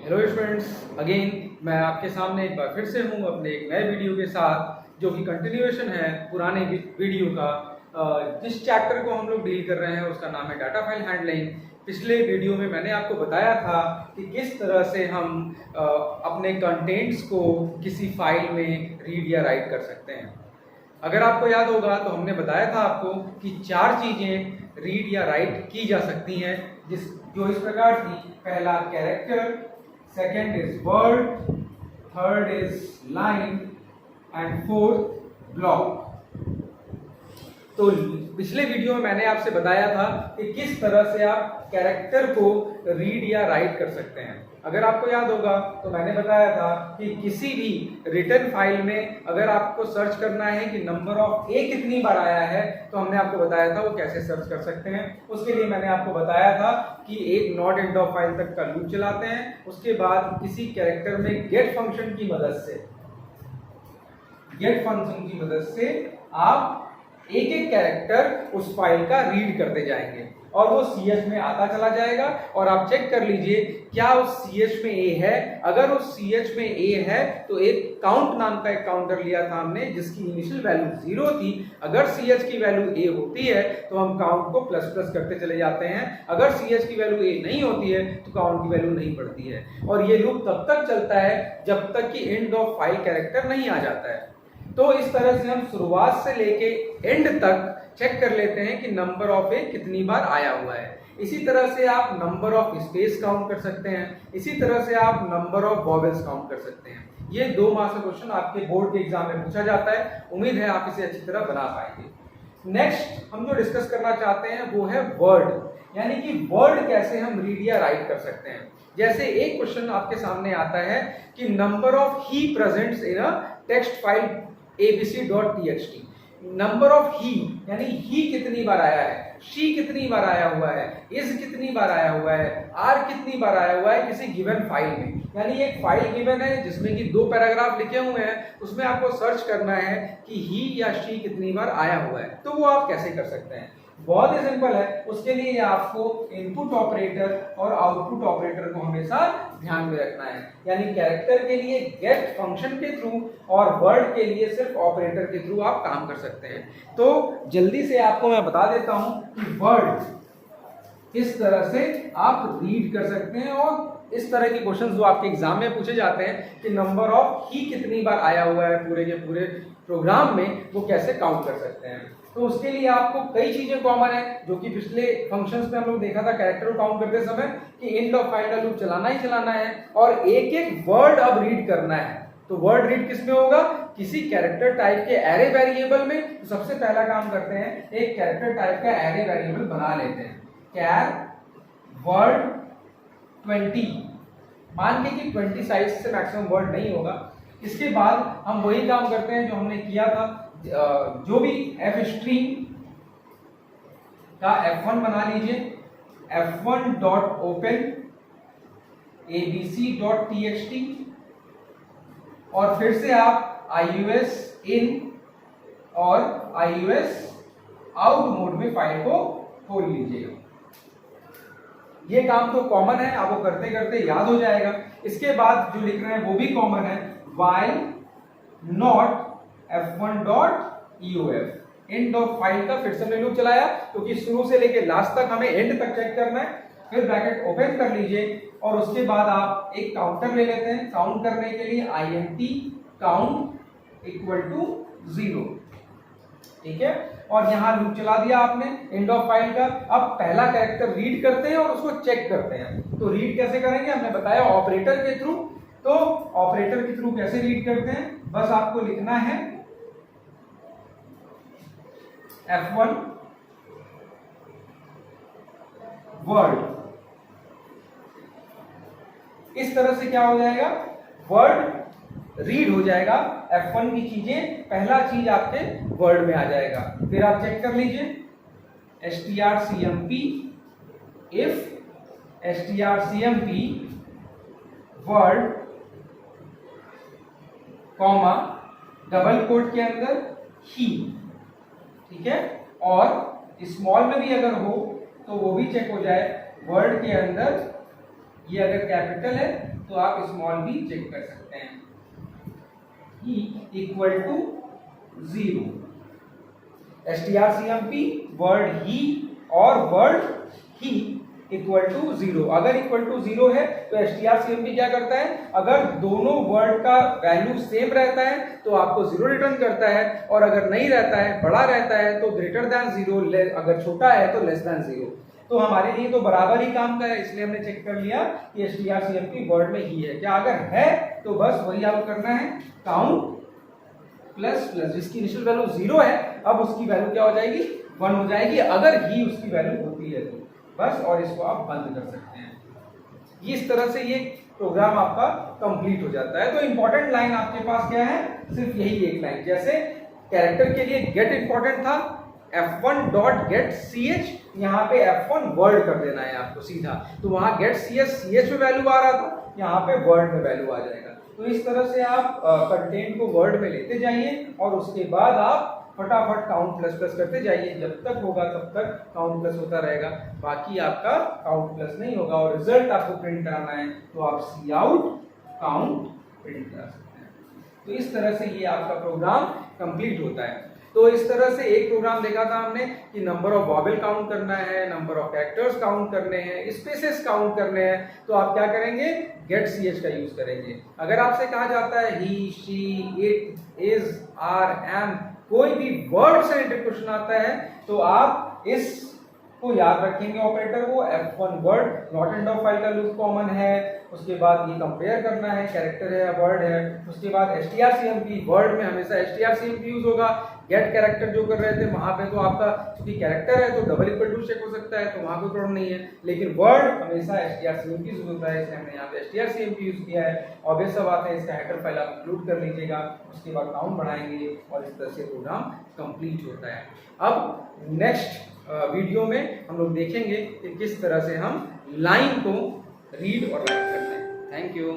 Hello students, again मैं आपके सामने एक बार फिर से हूँ अपने एक नए वीडियो के साथ, जो कि कंटिन्यूएशन है पुराने वीडियो का। जिस चैप्टर को हम लोग डील कर रहे हैं उसका नाम है डाटा फाइल हैंडलिंग। पिछले वीडियो में मैंने आपको बताया था कि किस तरह से हम अपने कंटेंट्स को किसी फाइल में रीड या राइट कर सकते हैं। अगर आपको याद होगा तो हमने बताया था आपको कि चार चीज़ें रीड या राइट की जा सकती हैं, जो इस प्रकार थी। पहला character, second is word, third is line and fourth block. तो पिछले वीडियो में मैंने आपसे बताया था कि किस तरह से आप कैरेक्टर को रीड या राइट कर सकते हैं। अगर आपको याद होगा तो मैंने बताया था कि किसी भी रिटन फाइल में अगर आपको सर्च करना है कि नंबर ऑफ ए कितनी बार आया है, तो हमने आपको बताया था वो कैसे सर्च कर सकते हैं। उसके लिए मैंने आपको बताया था कि एक नॉट एंड ऑफ फाइल तक का लूप चलाते हैं, उसके बाद किसी कैरेक्टर में गेट फंक्शन की मदद से आप एक एक कैरेक्टर उस फाइल का रीड करते जाएंगे और वो CH में आता चला जाएगा। और आप चेक कर लीजिए क्या उस CH में ए है। अगर उस CH में ए है तो एक काउंट नाम का एक काउंटर लिया था हमने, जिसकी इनिशियल वैल्यू 0 थी। अगर CH की वैल्यू ए होती है तो हम काउंट को प्लस प्लस करते चले जाते हैं। अगर CH की वैल्यू ए नहीं होती है तो काउंट की वैल्यू नहीं बढ़ती है। और ये लूप तब तक चलता है जब तक कि एंड ऑफ फाइल कैरेक्टर नहीं आ जाता है। तो इस तरह से हम शुरुआत से लेके एंड तक चेक कर लेते हैं कि नंबर ऑफ ए कितनी बार आया हुआ है। इसी तरह से आप नंबर ऑफ स्पेस काउंट कर सकते हैं। इसी तरह से आप नंबर ऑफ वॉवेल्स काउंट कर सकते हैं। ये 2 मार्क्स का क्वेश्चन आपके बोर्ड के एग्जाम में पूछा जाता है। उम्मीद है आप इसे अच्छी तरह बना पाएंगे। नेक्स्ट हम जो डिस्कस करना चाहते हैं वो है वर्ड, यानी कि वर्ड कैसे हम रीड या राइट कर सकते हैं। जैसे एक क्वेश्चन आपके सामने आता है कि number of he presents in a text file abc.txt। Number of he यानी ही कितनी बार आया है, शी कितनी बार आया हुआ है, इज कितनी बार आया हुआ है, आर कितनी बार आया हुआ है किसी गिवन फाइल में। यानी एक फाइल गिवन है जिसमें कि 2 पैराग्राफ लिखे हुए हैं, उसमें आपको सर्च करना है कि ही या शी कितनी बार आया हुआ है। तो वो आप कैसे कर सकते हैं? बहुत ही सिंपल है। उसके लिए आपको इनपुट ऑपरेटर और आउटपुट ऑपरेटर को हमेशा ध्यान में रखना है। यानी कैरेक्टर के लिए गेट फंक्शन के थ्रू और वर्ड के लिए सिर्फ ऑपरेटर के थ्रू आप काम कर सकते हैं। तो जल्दी से आपको मैं बता देता हूं कि वर्ड इस तरह से आप रीड कर सकते हैं। और इस तरह के क्वेश्चन जो आपके एग्जाम में पूछे जाते हैं कि नंबर ऑफ ही कितनी बार आया हुआ है पूरे के पूरे प्रोग्राम में, वो कैसे काउंट कर सकते हैं। तो उसके लिए आपको कई चीजें कॉमन है, जो कि पिछले फंक्शंस में हम लोग देखा था कैरेक्टर को काउंट करते समय कि एंड ऑफ फाइल का लूप चलाना ही चलाना है और एक एक वर्ड अब रीड करना है। तो वर्ड रीड किस में होगा? किसी कैरेक्टर टाइप के एरे वेरिएबल में। तो सबसे पहला काम करते हैं, एक कैरेक्टर टाइप का एरे वेरिएबल बना लेते हैं। कैर वर्ड 20, मान के कि 20 साइज से मैक्सिमम वर्ड नहीं होगा। इसके बाद हम वही काम करते हैं जो हमने किया था, जो भी एफ स्ट्रीम का F1 बना लीजिए, F1 डॉट ओपन abc.txt और फिर से आप IUS इन और IUS आउट मोड में फाइल को खोल लीजिएगा। ये काम तो कॉमन है, आपको करते करते याद हो जाएगा। इसके बाद जो लिख रहे हैं वो भी कॉमन है, while not f1.eof। End of file का फिर से हमने लूप चलाया क्योंकि शुरू से लेके लास्ट तक हमें एंड तक चेक करना है। फिर ब्रैकेट ओपन कर लीजिए और उसके बाद आप एक काउंटर ले लेते हैं। काउंट करने के लिए int count इक्वल टू 0, ठीक है। और यहां लूप चला दिया आपने एंड ऑफ फाइल का। अब पहला कैरेक्टर रीड करते हैं और उसको चेक करते हैं। तो रीड कैसे करेंगे? हमने बताया ऑपरेटर के थ्रू। तो ऑपरेटर के थ्रू कैसे रीड करते हैं? बस आपको लिखना है F1 वर्ड। इस तरह से क्या हो जाएगा? वर्ड रीड हो जाएगा। F1 की चीजें, पहला चीज आपके वर्ड में आ जाएगा। फिर आप चेक कर लीजिए strcmp if strcmp word comma double quote के अंदर ही, ठीक है। और स्मॉल में भी अगर हो तो वो भी चेक हो जाए, वर्ड के अंदर ये अगर कैपिटल है तो आप स्मॉल भी चेक कर सकते हैं। ही इक्वल टू 0, strcmp वर्ड ही और वर्ड ही इक्वल टू 0। अगर इक्वल टू 0 है तो strcmp क्या करता है, अगर दोनों वर्ड का वैल्यू सेम रहता है तो आपको 0 रिटर्न करता है, और अगर नहीं रहता है, बड़ा रहता है तो ग्रेटर देन 0, अगर छोटा है तो लेस देन 0। तो हमारे लिए तो बराबर ही काम का है, इसलिए हमने चेक कर लिया कि strcmp वर्ड में ही है क्या। अगर है तो बस वही आपको करना है, काउंट प्लस प्लस, जिसकी इनिशियल वैल्यू 0 है अब उसकी वैल्यू क्या हो जाएगी, 1 हो जाएगी, अगर ही उसकी वैल्यू होती है तो बस, और इसको आप बंद कर सकते हैं। इस तरह से ये प्रोग्राम आपका कंप्लीट हो जाता है। तो इंपॉर्टेंट लाइन आपके पास क्या है, सिर्फ यही एक लाइन। जैसे कैरेक्टर के लिए गेट इंपॉर्टेंट था, f1.getch, यहाँ पे f1 वर्ड कर देना है आपको सीधा, तो वहां getch में वैल्यू आ रहा था, यहाँ पे वर्ड में वैल्यू आ जाएगा। तो इस तरह से आप कंटेंट को वर्ड में लेते जाइए और उसके बाद आप फटाफट काउंट प्लस प्लस करते जाइए, जब तक होगा तब तक काउंट प्लस होता रहेगा, बाकी आपका काउंट प्लस नहीं होगा। और रिजल्ट आपको प्रिंट कराना है तो आप सी आउट काउंट प्रिंट करा सकते हैं। तो इस तरह से ये आपका प्रोग्राम कंप्लीट होता है। तो इस तरह से एक प्रोग्राम देखा था हमने कि नंबर ऑफ वॉवेल काउंट करना है, नंबर ऑफ कैरेक्टर्स काउंट करने हैं, स्पेसेस काउंट करने हैं, तो आप क्या करेंगे, गेट ch का यूज करेंगे। अगर आपसे कहा जाता है he, she, it, is, are, am, कोई भी वर्ड से रिलेटेड क्वेश्चन आता है तो आप इस को याद रखेंगे ऑपरेटर को, f1 word, not end of file का लूप कॉमन है, उसके बाद ये कंपेयर करना है, कैरेक्टर है वर्ड है, उसके बाद strcmp, वर्ड में हमेशा strcmp यूज होगा। गेट कैरेक्टर जो कर रहे थे वहां पे तो आपका क्योंकि कैरेक्टर है तो डबल इक्वल टू चेक हो सकता है, तो वहां कोई प्रॉब्लम नहीं है, लेकिन वर्ड हमेशा strcmp यूज होता है, इसलिए हमने यहाँ पे strcmp यूज किया है। ऑब्वियस सा बात है, इसका हेडर फाइल आप इंक्लूड कर लीजिएगा, उसके बाद काउंट बढ़ाएंगे और इस तरह से प्रोग्राम कंप्लीट होता है। अब नेक्स्ट वीडियो में हम लोग देखेंगे कि किस तरह से हम लाइन को रीड और राइट करते हैं। Thank you.